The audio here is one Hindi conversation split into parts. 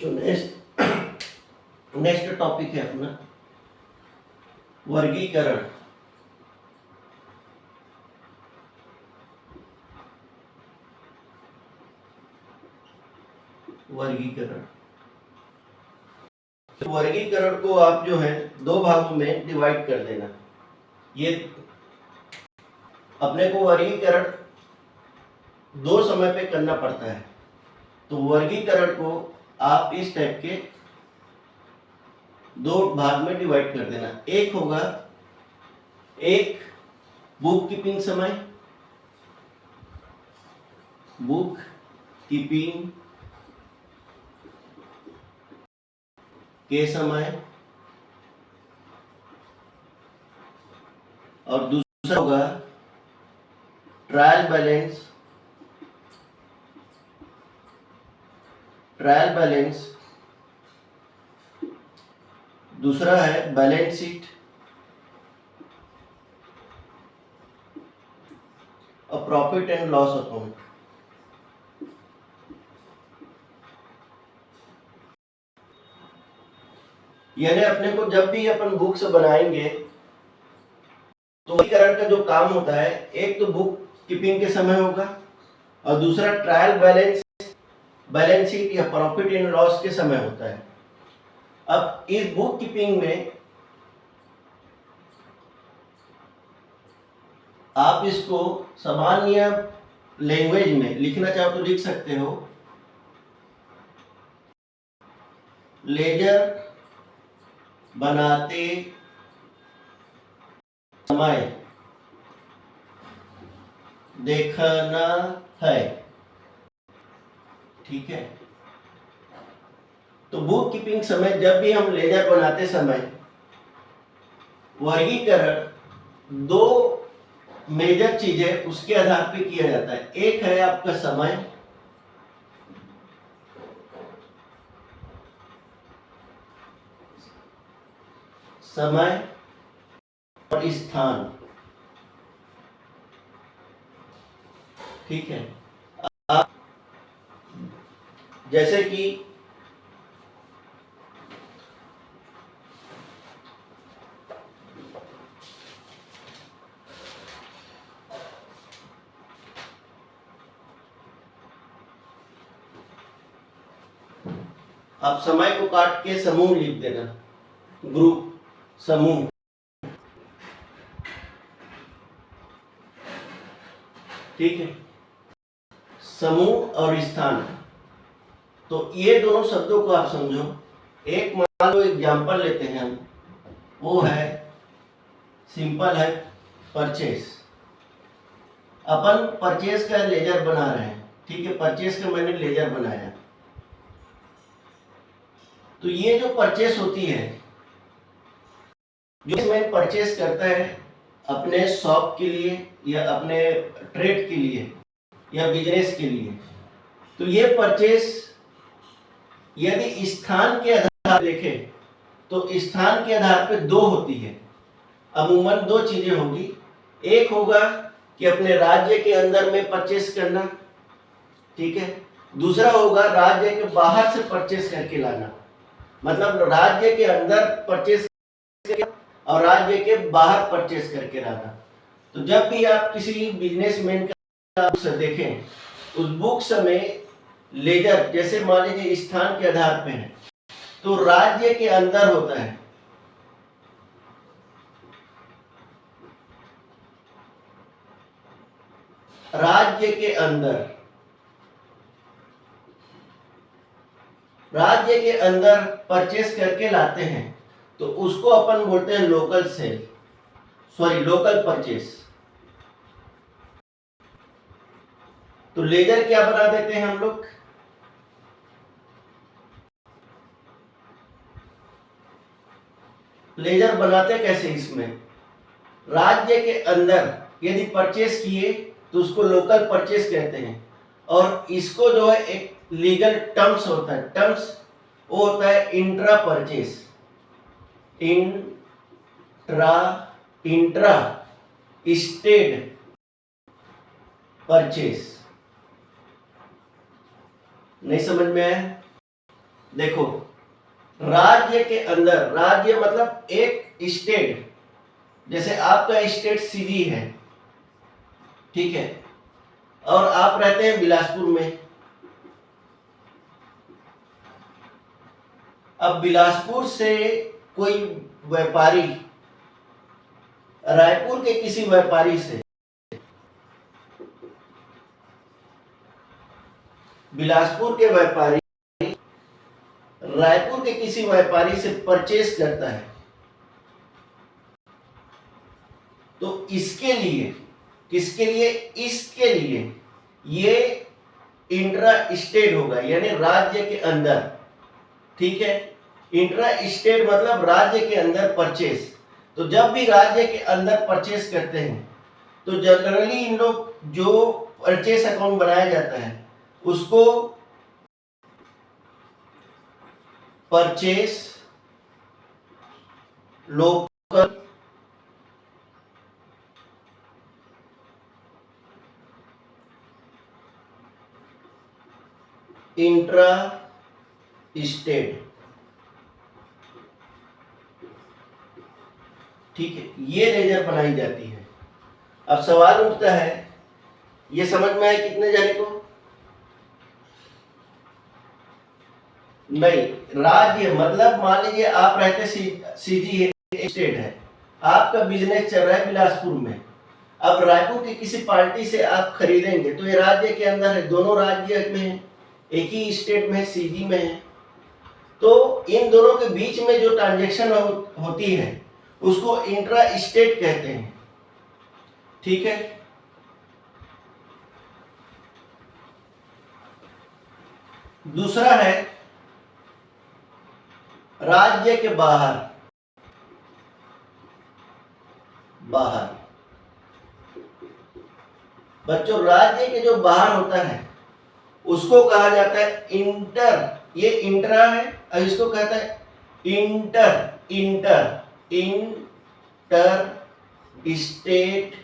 जो नेक्स्ट टॉपिक है अपना वर्गीकरण। वर्गीकरण को आप जो है दो भागों में डिवाइड कर देना। ये अपने को वर्गीकरण दो समय पे करना पड़ता है, तो वर्गीकरण को आप इस टाइप के दो भाग में डिवाइड कर देना। एक होगा एक बुक कीपिंग समय, बुक कीपिंग के समय, और दूसरा होगा ट्रायल बैलेंस। दूसरा है बैलेंस शीट और प्रॉफिट एंड लॉस अकाउंट। यानी अपने को जब भी अपन बुक्स बनाएंगे तो वर्गीकरण का जो काम होता है, एक तो बुक कीपिंग के समय होगा और दूसरा ट्रायल बैलेंस शीट या प्रॉफिट एंड लॉस के समय होता है। अब इस बुक कीपिंग में आप इसको सामान्य लैंग्वेज में लिखना चाहो तो लिख सकते हो। लेजर बनाते समय देखना है, ठीक है। तो बुक कीपिंग समय जब भी हम लेजर बनाते समय वर्गीकरण दो मेजर चीजें उसके आधार पे किया जाता है। एक है आपका समय और स्थान, ठीक है। आप जैसे कि आप समय को काट के समूह लिख देना, ग्रुप समूह, ठीक है। समूह और स्थान, तो ये दोनों शब्दों को आप समझो। एक मान लो एग्जाम्पल लेते हैं हम, वो है सिंपल है परचेस। अपन परचेस का लेजर बना रहे हैं, ठीक है। परचेस का मैंने लेजर बनाया, तो ये जो परचेस होती है, जो मैं परचेस करता है अपने शॉप के लिए या अपने ट्रेड के लिए या बिजनेस के लिए, तो ये परचेस यदि स्थान के आधार पर देखें तो स्थान के आधार पर दो होती है। अमूमन दो चीजें होगी। एक होगा कि अपने राज्य के अंदर में परचेस करना, ठीक है। दूसरा होगा राज्य के बाहर से परचेस करके लाना, मतलब राज्य के अंदर परचेस और राज्य के बाहर परचेस करके लाना। तो जब भी आप किसी बिजनेसमैन का बुक्स देखें, उस बुक्स में लेजर जैसे मान लीजिए स्थान के आधार पे है तो राज्य के अंदर होता है, राज्य के अंदर परचेस करके लाते हैं, तो उसको अपन बोलते हैं लोकल परचेस। तो लेजर क्या बना देते हैं हम लोग, लेजर बनाते कैसे, इसमें राज्य के अंदर यदि परचेस किए तो उसको लोकल परचेस कहते हैं। और इसको जो है एक लीगल टर्म्स होता है, टर्म्स वो होता है इंट्रा स्टेट परचेस। नहीं समझ में आया? देखो, राज्य के अंदर, राज्य मतलब एक स्टेट, जैसे आपका स्टेट सीधी है, ठीक है, और आप रहते हैं बिलासपुर में। अब बिलासपुर से कोई व्यापारी रायपुर के किसी व्यापारी से, बिलासपुर के व्यापारी रायपुर के किसी व्यापारी से परचेस करता है, तो इसके लिए, किसके लिए, इसके लिए ये इंट्रा स्टेट होगा, यानी राज्य के अंदर, ठीक है। इंट्रा स्टेट मतलब राज्य के अंदर परचेस। तो जब भी राज्य के अंदर परचेस करते हैं तो जनरली इन लोग जो परचेस अकाउंट बनाया जाता है उसको परचेस लोकल इंट्रा स्टेट, ठीक है, ये लेजर बनाई जाती है। अब सवाल उठता है, ये समझ में आए कितने जाने को? नहीं, राज्य मतलब मान लीजिए आप रहते सीजी स्टेट है, आपका बिजनेस चल रहा है बिलासपुर में। अब रायपुर की किसी पार्टी से आप खरीदेंगे तो ये राज्य के अंदर है, दोनों राज्य में है, एक ही स्टेट में है, सीजी में है। तो इन दोनों के बीच में जो ट्रांजैक्शन होती है उसको इंट्रा स्टेट कहते हैं, ठीक है। दूसरा है राज्य के बाहर, बाहर बच्चों, राज्य के जो बाहर होता है उसको कहा जाता है इंटर, ये इंट्रा है और इसको कहता है इंटर, इंटर स्टेट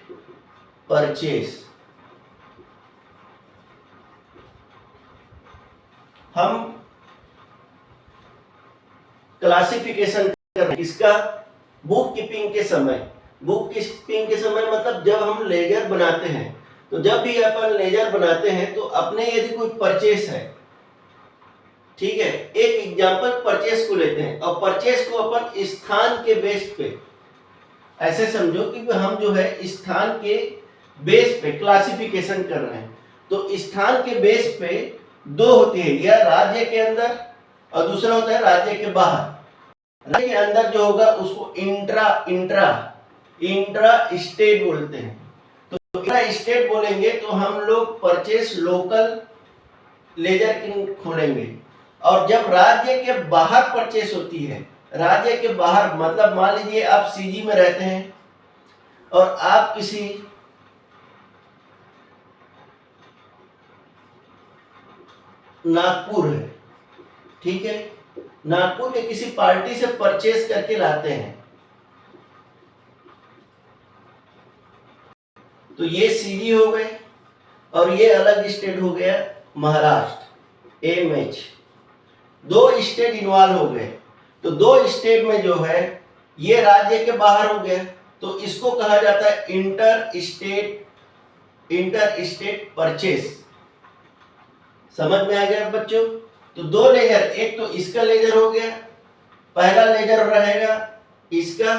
परचेस। हम क्लासिफिकेशन कर रहे हैं इसका बुक कीपिंग के समय। बुक कीपिंग के समय मतलब जब हम लेजर बनाते हैं, तो जब भी अपन लेजर बनाते हैं तो अपने यदि कोई परचेस है, ठीक है, एक एग्जांपल परचेस को लेते हैं और परचेस को अपन स्थान के बेस पे, ऐसे समझो कि हम जो है स्थान के बेस पे क्लासिफिकेशन कर रहे हैं। तो स्थान के बेस पे दो होती है, या राज्य के अंदर और दूसरा होता है राज्य के बाहर। राज्य के अंदर जो होगा उसको इंट्रा स्टेट बोलते हैं। तो इंट्रा स्टेट बोलेंगे तो हम लोग परचेस लोकल लेजर खोलेंगे। और जब राज्य के बाहर परचेस होती है, राज्य के बाहर मतलब मान लीजिए आप सीजी में रहते हैं और आप किसी नागपुर है, ठीक है, नागपुर के किसी पार्टी से परचेस करके लाते हैं, तो ये सीजी हो गए और ये अलग स्टेट हो गया महाराष्ट्र, एमएच। दो स्टेट इन्वॉल्व हो गए। तो दो स्टेट में जो है ये राज्य के बाहर हो गया, तो इसको कहा जाता है इंटर स्टेट परचेस। समझ में आ गया बच्चों? तो दो लेजर, एक तो इसका लेजर हो गया, पहला लेजर रहेगा इसका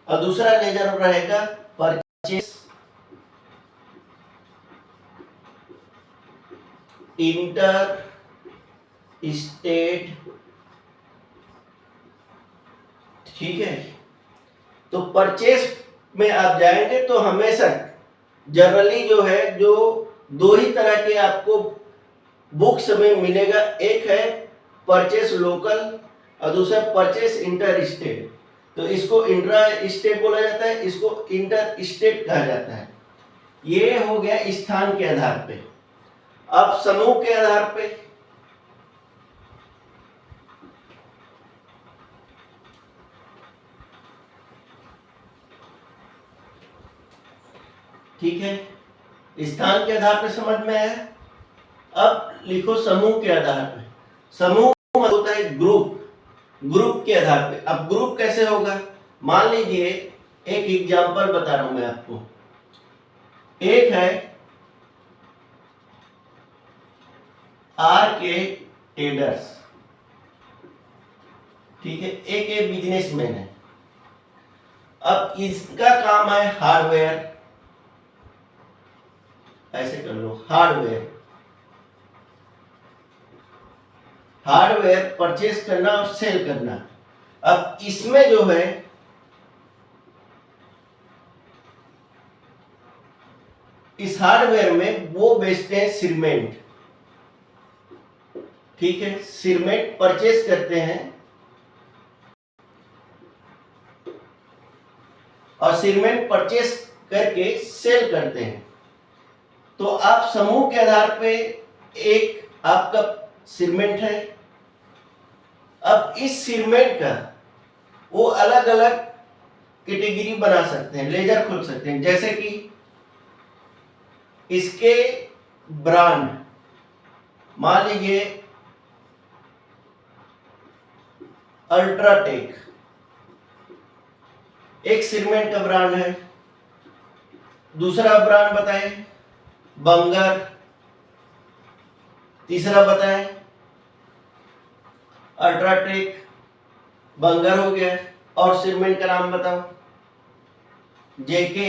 और दूसरा लेजर रहेगा परचेस इंटर स्टेट, ठीक है। तो परचेस में आप जाएंगे तो हमेशा जनरली जो है जो दो ही तरह के आपको बुक्स में मिलेगा, एक है परचेस लोकल और दूसरा परचेस इंटर स्टेट। तो इसको इंट्रा स्टेट बोला जाता है, इसको इंटर स्टेट कहा जाता है। ये हो गया स्थान के आधार पे। अब समूह के आधार पे, ठीक है, स्थान के आधार पे समझ में आया। अब लिखो समूह के आधार पे। समूह होता ग्रुप के आधार पे। अब ग्रुप कैसे होगा, मान लीजिए एक एग्जांपल बता रहा हूं मैं आपको। एक है आर के ट्रेडर्स, ठीक है, एक ये बिजनेसमैन है। अब इसका काम है हार्डवेयर, ऐसे कर लो, हार्डवेयर परचेस करना और सेल करना। अब इसमें जो है इस हार्डवेयर में वो बेचते हैं सीमेंट, ठीक है, सीमेंट परचेस करते हैं और सीमेंट परचेस करके सेल करते हैं। तो आप समूह के आधार पे एक आपका सीमेंट है। अब इस सीमेंट का वो अलग अलग कैटेगरी बना सकते हैं, लेजर खोल सकते हैं, जैसे कि इसके ब्रांड मान लीजिए अल्ट्राटेक एक सीमेंट का ब्रांड है। दूसरा ब्रांड बताएं बंगर, तीसरा बताएं अल्ट्राटेक, बंगर हो गया, और सीमेंट का नाम बताओ जेके,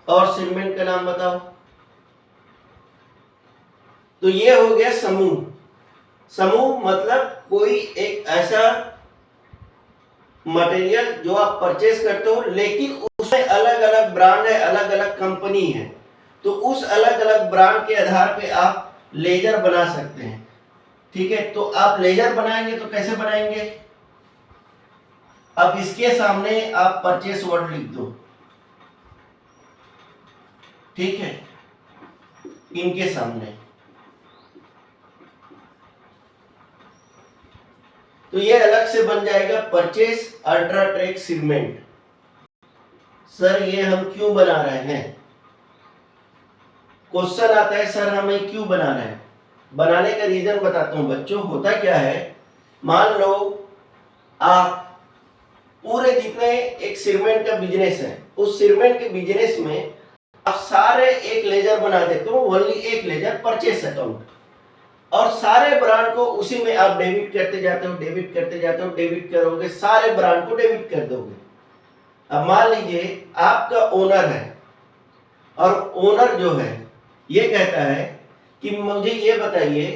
और सीमेंट का नाम बताओ। तो ये हो गया समूह। समूह मतलब कोई एक ऐसा मटेरियल जो आप परचेस करते हो, लेकिन उसमें अलग अलग ब्रांड है, अलग अलग कंपनी है, तो उस अलग अलग ब्रांड के आधार पे आप लेजर बना सकते हैं, ठीक है। तो आप लेजर बनाएंगे तो कैसे बनाएंगे, अब इसके सामने आप परचेस वर्ड लिख दो, ठीक है, इनके सामने। तो ये अलग से बन जाएगा परचेस अल्ट्राटेक सीमेंट। सर ये हम क्यों बना रहे हैं, क्वेश्चन आता है सर हमें क्यों बना रहे हैं। बनाने का रीजन बताता हूं बच्चों। होता क्या है, मान लो आप पूरे जितने एक सीमेंट का बिजनेस है, उस सीमेंट के बिजनेस में आप सारे एक लेजर बना देते हो, ओनली एक लेजर परचेस अकाउंट, और सारे ब्रांड को उसी में आप डेबिट करते जाते हो, डेबिट करते जाते हो, डेबिट करोगे, सारे ब्रांड को डेबिट कर दोगे। अब मान लीजिए आपका ओनर है, और ओनर जो है ये कहता है कि मुझे ये बताइए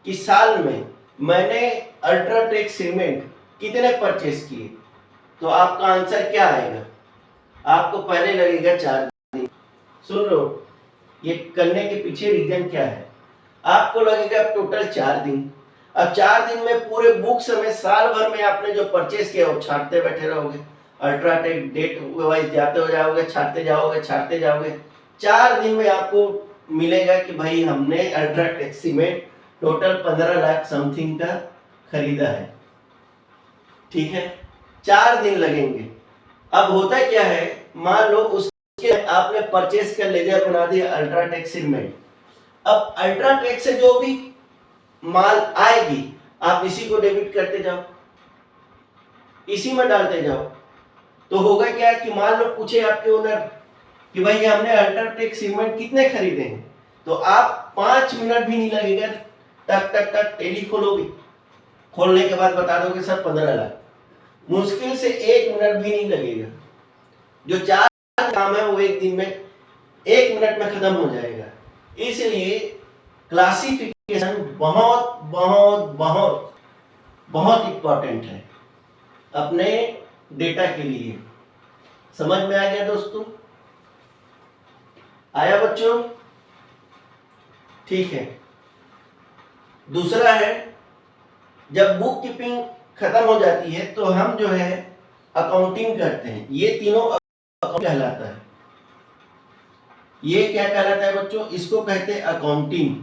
कि साल में मैंने अल्ट्राटेक सीमेंट कितने परचेस किए। तो आपका आंसर क्या आएगा, आपको पहले लगेगा 4 दिन। सुन लो, ये करने के पीछे रीजन क्या है। आपको लगेगा टोटल 4 दिन। अब 4 दिन में पूरे बुक्स में साल भर में आपने जो परचेस किया वो छांटते बैठे रहोगे, अल्ट्राटेक डेट वाइज जाते हो जाओगे, छांटते जाओगे, छांटते जाओगे। 4 दिन में आपको मिलेगा कि भाई हमने UltraTech cement total 15 lakh something का खरीदा है, ठीक है, 4 दिन लगेंगे। अब होता क्या है, मान लो उसके आपने परचेस का लेजर बना दिया अल्ट्राटेक सीमेंट। अब अल्ट्राटेक से जो भी माल आएगी आप इसी को डेबिट करते जाओ, इसी में डालते जाओ। तो होगा क्या कि मान लो पूछे आपके ओनर कि भाई हमने अल्ट्राटेक सीमेंट कितने खरीदे हैं, तो आप 5 मिनट भी नहीं लगेगा, टक टक टक टेली खोलोगे, खोलने के बाद बता दोगे सर 15 लाख। मुश्किल से 1 मिनट भी नहीं लगेगा। जो 4 काम है वो एक दिन में 1 मिनट में खत्म हो जाएगा। इसलिए क्लासिफिकेशन बहुत बहुत बहुत बहुत इंपॉर्टेंट है अपने डेटा के लिए। समझ में आ गया दोस्तों, आया बच्चों, ठीक है। दूसरा है, जब बुक कीपिंग खत्म हो जाती है तो हम जो है अकाउंटिंग करते हैं। ये तीनों अकाउंट कहलाता है। ये क्या कहलाता है बच्चों, इसको कहते हैं अकाउंटिंग।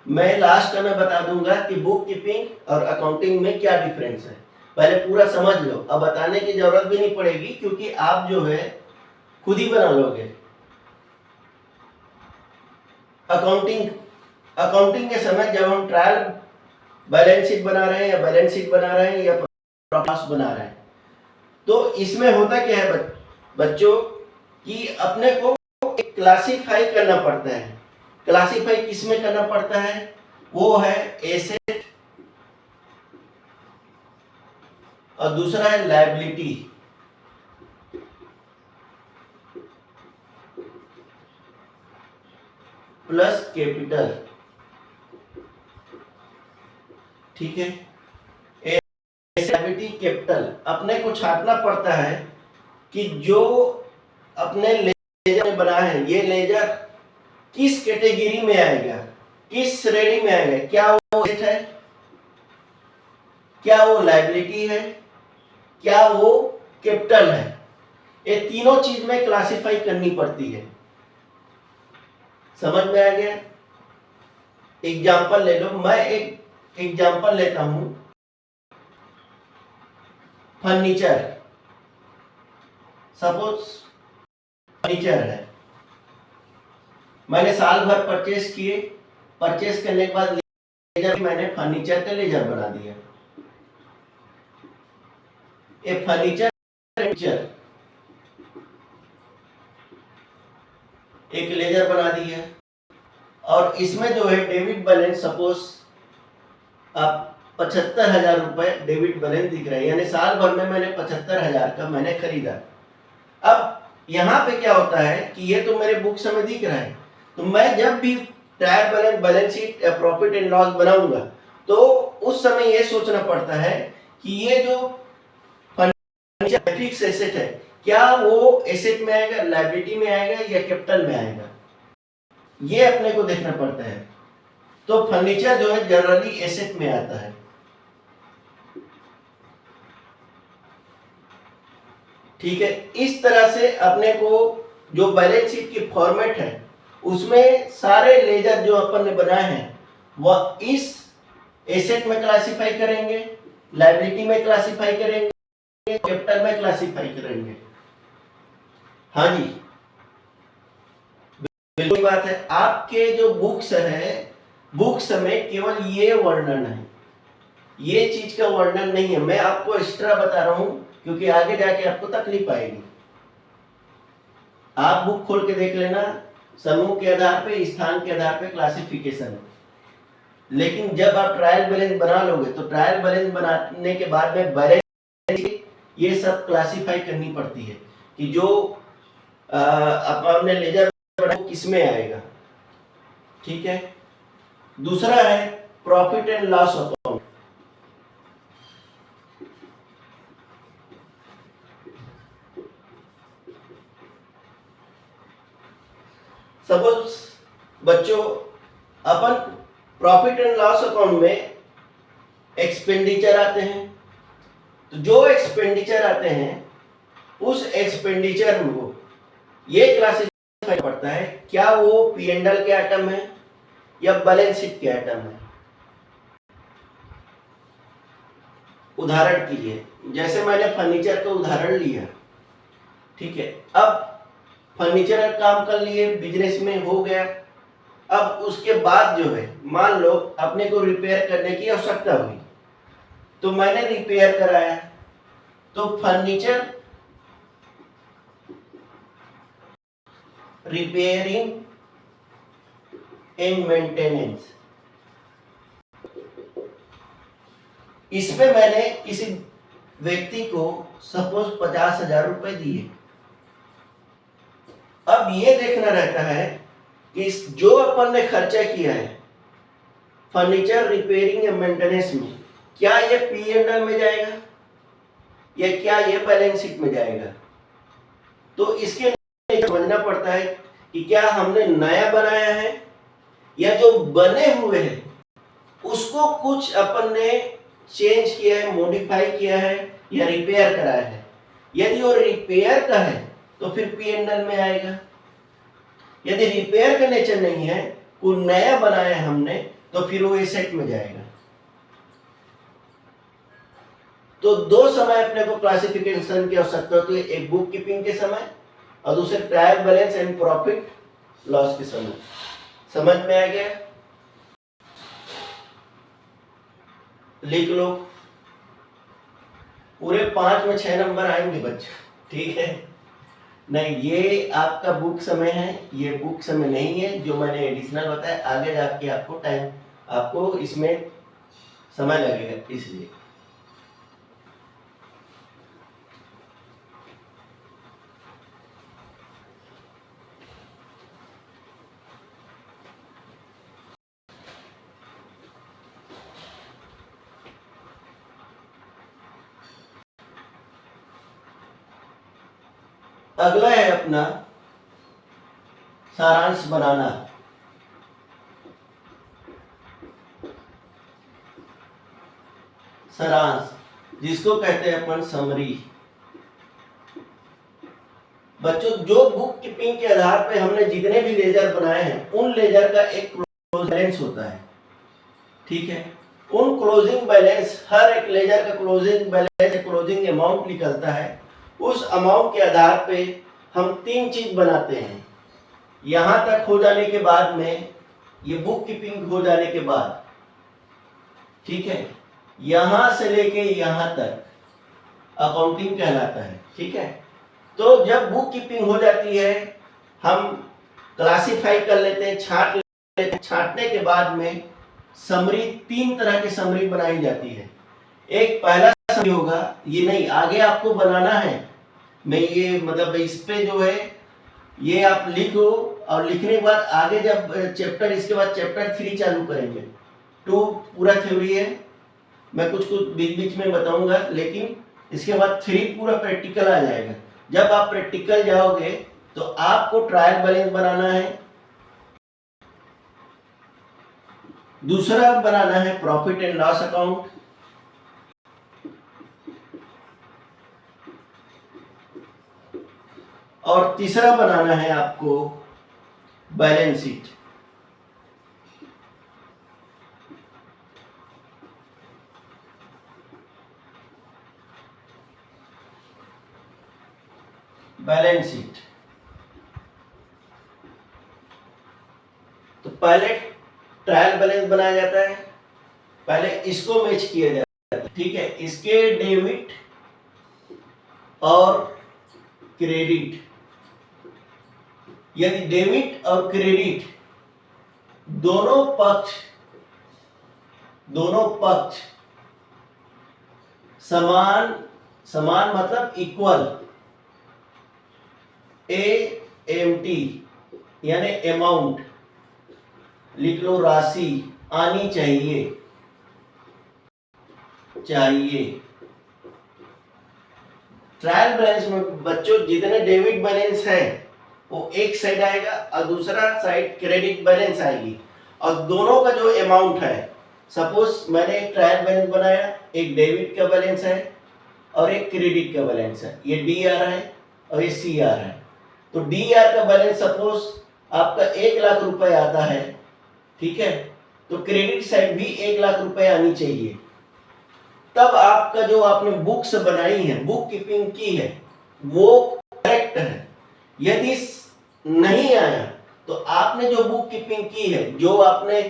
मैं लास्ट में बता दूंगा कि बुक कीपिंग और अकाउंटिंग में क्या डिफरेंस है, पहले पूरा समझ लो। अब बताने की जरूरत भी नहीं पड़ेगी क्योंकि आप जो है खुद ही बना लोगे। अकाउंटिंग अकाउंटिंग के समय जब हम ट्रायल बैलेंस शीट बना रहे हैं या बैलेंस शीट बना रहे हैं या प्रॉफिट लॉस बना रहे हैं, तो इसमें होता क्या है बच्चों कि अपने को क्लासिफाई करना पड़ता है। क्लासिफाई किस में करना पड़ता है? वो है एसेट और दूसरा है लायबिलिटी। प्लस कैपिटल, ठीक है। लायबिलिटी कैपिटल अपने को छांटना पड़ता है कि जो अपने लेजर में बना है ये लेजर किस कैटेगरी में आएगा, किस श्रेणी में आएगा। क्या वो एसेट है, क्या वो लायबिलिटी है, क्या वो कैपिटल है। ये तीनों चीज में क्लासिफाई करनी पड़ती है। समझ में आ गया? एग्जाम्पल ले लो, मैं एक एग्जाम्पल लेता हूं। फर्नीचर, सपोज फर्नीचर है, मैंने साल भर परचेस किए, परचेस करने के बाद लेजर मैंने फर्नीचर का लेजर बना दिया। ये फर्नीचर एक लेजर बना दिया और इसमें जो है डेबिट बैलेंस सपोज आप 75,000 रुपए डेबिट बैलेंस दिख रहा है, यानी साल भर में मैंने 75,000 का मैंने खरीदा। अब यहाँ पे क्या होता है कि ये तो मेरे बुक्स में दिख रहा है, तो मैं जब भी ट्रायल बैलेंस शीट या प्रॉफिट एंड लॉस बनाऊंगा तो उस समय ये सोचना पड़ता है कि ये जो फर्नीचर फिक्स एसेट है, क्या वो एसेट में आएगा, लायबिलिटी में आएगा या कैपिटल में आएगा, ये अपने को देखना पड़ता है। तो फर्नीचर जो है जनरली एसेट में आता है। ठीक है, इस तरह से अपने को जो बैलेंस शीट की फॉर्मेट है उसमें सारे लेजर जो अपन ने बनाए हैं वह इस एसेट में क्लासिफाई करेंगे, लायबिलिटी में क्लासिफाई करेंगे, कैपिटल में क्लासिफाई करेंगे। हाँ जी, बिल्कुल बात है। आपके जो बुक्स है, बुक्स में केवल ये वर्णन है, ये चीज का वर्णन नहीं है। मैं आपको एक्स्ट्रा बता रहा हूं क्योंकि आगे जाके आपको तकलीफ आएगी। आप बुक खोल के देख लेना, समूह के आधार पे, स्थान के आधार पे क्लासिफिकेशन है, लेकिन जब आप ट्रायल बैलेंस बना लोगे तो ट्रायल बैलेंस बनाने के बाद में बैलेंस ये सब क्लासिफाई करनी पड़ती है कि जो अपने लेजर किस में आएगा। ठीक है, दूसरा है profit and loss account. Suppose बच्चों अपन प्रॉफिट एंड लॉस अकाउंट में एक्सपेंडिचर आते हैं, तो जो एक्सपेंडिचर आते हैं उस एक्सपेंडिचर को ये क्लासिफाई पड़ता है, क्या वो P&L के आइटम है या बैलेंस शीट के आइटम है। उदाहरण के लिए जैसे मैंने फर्नीचर का उदाहरण लिया, ठीक है, अब फर्नीचर का काम कर लिए, बिजनेस में हो गया। अब उसके बाद जो है मान लो अपने को रिपेयर करने की आवश्यकता हुई, तो मैंने रिपेयर कराया, तो फर्नीचर रिपेयरिंग एंड मेंटेनेंस, इसमें मैंने किसी व्यक्ति को सपोज 50,000 रुपए दिए। अब ये देखना रहता है कि जो अपन ने खर्चा किया है फर्नीचर रिपेयरिंग एंड मेंटेनेंस में, क्या ये P&L में जाएगा या क्या ये बैलेंस शीट में जाएगा। तो इसके लिए समझना पड़ता है कि क्या हमने नया बनाया है या जो बने हुए हैं उसको कुछ अपन ने चेंज किया है, मॉडिफाई किया है या रिपेयर कराया है। यदि वो रिपेयर का है तो फिर P&L में आएगा। यदि रिपेयर का नेचर नहीं है, कोई नया बनाया है हमने, तो फिर वो एसेट में जाएगा। तो दो समय अपने को क्लासिफिकेशन की आवश्यकता होती है, एक बुक कीपिंग के समय और दूसरे trial balance and profit loss के समय। समझ में आ गया? लिख लो, पूरे 5 में 6 नंबर आएंगे बच्चे, ठीक है। नहीं, ये आपका बुक समय है, ये बुक समय नहीं है जो मैंने एडिशनल बताया। आगे जाके आपको टाइम, आपको इसमें समय लगेगा, इसलिए। अगला है अपना सारांश बनाना। सारांश, जिसको कहते हैं अपन समरी। बच्चों, जो बुक कीपिंग के आधार पे हमने जितने भी लेजर बनाए हैं, उन लेजर का एक क्लोज बैलेंस होता है, ठीक है। उन क्लोजिंग बैलेंस, हर एक लेजर का क्लोजिंग बैलेंस, क्लोजिंग अमाउंट निकलता है। उस अमाउंट के आधार पे हम 3 चीज बनाते हैं। यहां तक हो जाने के बाद में, ये बुक कीपिंग हो जाने के बाद, ठीक है, यहां से लेके यहां तक अकाउंटिंग कहलाता है, ठीक है। तो जब बुक कीपिंग हो जाती है, हम क्लासिफाई कर लेते हैं, छांट लेते हैं। छांटने के बाद में समरी, 3 तरह की समरी बनाई जाती है। एक पहला समरी होगा, ये नहीं, आगे आपको बनाना है। मैं ये मतलब इस पे जो है ये आप लिखो, और लिखने के बाद आगे जब चैप्टर, इसके बाद चैप्टर 3 चालू करेंगे। 2 पूरा थ्योरी है, मैं कुछ कुछ बीच बीच में बताऊंगा, लेकिन इसके बाद 3 पूरा प्रैक्टिकल आ जाएगा। जब आप प्रैक्टिकल जाओगे तो आपको ट्रायल बैलेंस बनाना है, दूसरा बनाना है प्रॉफिट एंड लॉस अकाउंट, और तीसरा बनाना है आपको बैलेंस शीट। बैलेंस शीट, तो पहले ट्रायल बैलेंस बनाया जाता है, पहले इसको मैच किया जाता है, ठीक है। इसके डेबिट और क्रेडिट, यदि डेबिट और क्रेडिट दोनों पक्ष समान, समान मतलब इक्वल, AMT यानी अमाउंट लिख लो, राशि आनी चाहिए, ट्रायल बैलेंस में बच्चों जितने डेबिट बैलेंस है वो एक साइड आएगा और दूसरा साइड क्रेडिट बैलेंस आएगी, और दोनों का जो अमाउंट है, सपोज मैंने एक ट्रायल बैलेंस बनाया, एक डेबिट का बैलेंस है और एक क्रेडिट का बैलेंस है, ये DR है और ये CR है। तो DR का बैलेंस सपोज आपका 1 लाख रुपए आता है, ठीक है, तो क्रेडिट साइड भी 1 लाख रुपए आनी चाहिए। तब आपका जो आपने बुक्स बनाई है, बुक कीपिंग की है, वो करेक्ट है। यदि नहीं आया तो आपने जो बुक कीपिंग की है, जो आपने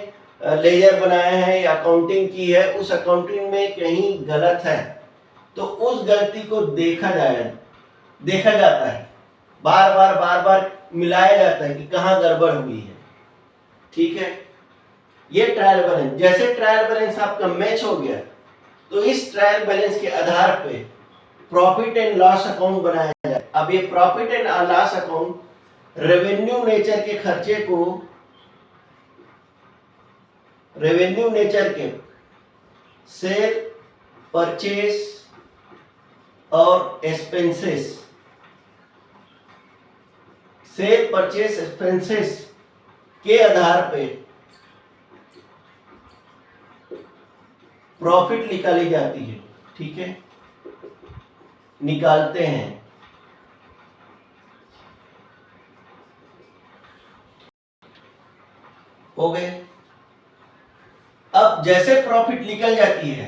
लेजर बनाया है या अकाउंटिंग की है, उस अकाउंटिंग में कहीं गलत है, तो उस गलती को देखा जाता है, बार बार मिलाया जाता है कि कहाँ गड़बड़ हुई है, ठीक है। ये ट्रायल बैलेंस, जैसे ट्रायल बैलेंस आपका मैच हो गया, तो इस ट्रायल बैलेंस के आधार पे प्रॉफिट एंड लॉस अकाउंट बनाया जाए। अब ये profit and loss account revenue nature के खर्चे को, रेवेन्यू नेचर के सेल, परचेस और एक्सपेंसेस, सेल परचेस एक्सपेंसेस के आधार पे प्रॉफिट निकाली जाती है, ठीक है, निकालते हैं। हो गए। अब जैसे प्रॉफिट निकल जाती है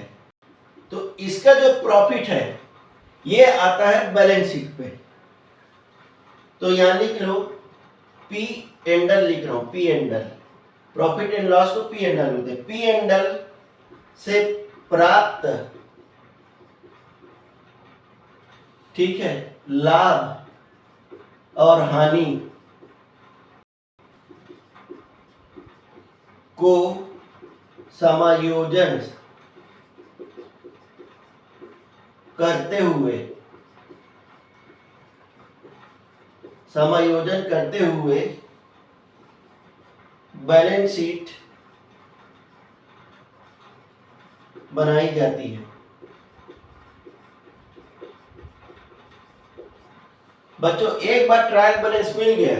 तो इसका जो प्रॉफिट है ये आता है बैलेंस शीट पे। तो यहां लिख लो P एंड L, लिख रहा हूं P and L, profit and loss को P एंड L होते हैं। P एंड L से प्राप्त, ठीक है, लाभ और हानि को समायोजन करते हुए बैलेंस शीट बनाई जाती है। बच्चों एक बार ट्रायल बैलेंस मिल गया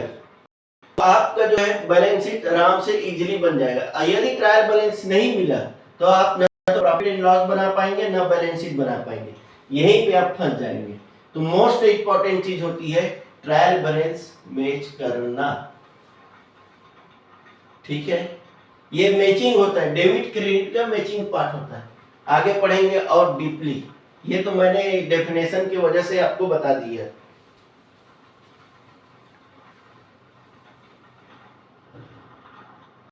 तो आपका जो है बैलेंस शीट आराम से इजीली बन जाएगा। यदि ट्रायल बैलेंस नहीं मिला तो आप ना तो प्रॉफिट एंड लॉस बना पाएंगे ना बैलेंस शीट बना पाएंगे, यहीं पे आप फंस जाएंगे। तो मोस्ट इंपॉर्टेंट चीज होती है ट्रायल बैलेंस मैच करना, ठीक है। ये मैचिंग होता है, डेबिट क्रेडिट का मैचिंग पार्ट होता है। आगे पढ़ेंगे और डीपली, ये तो मैंने डेफिनेशन की वजह से आपको बता दिया।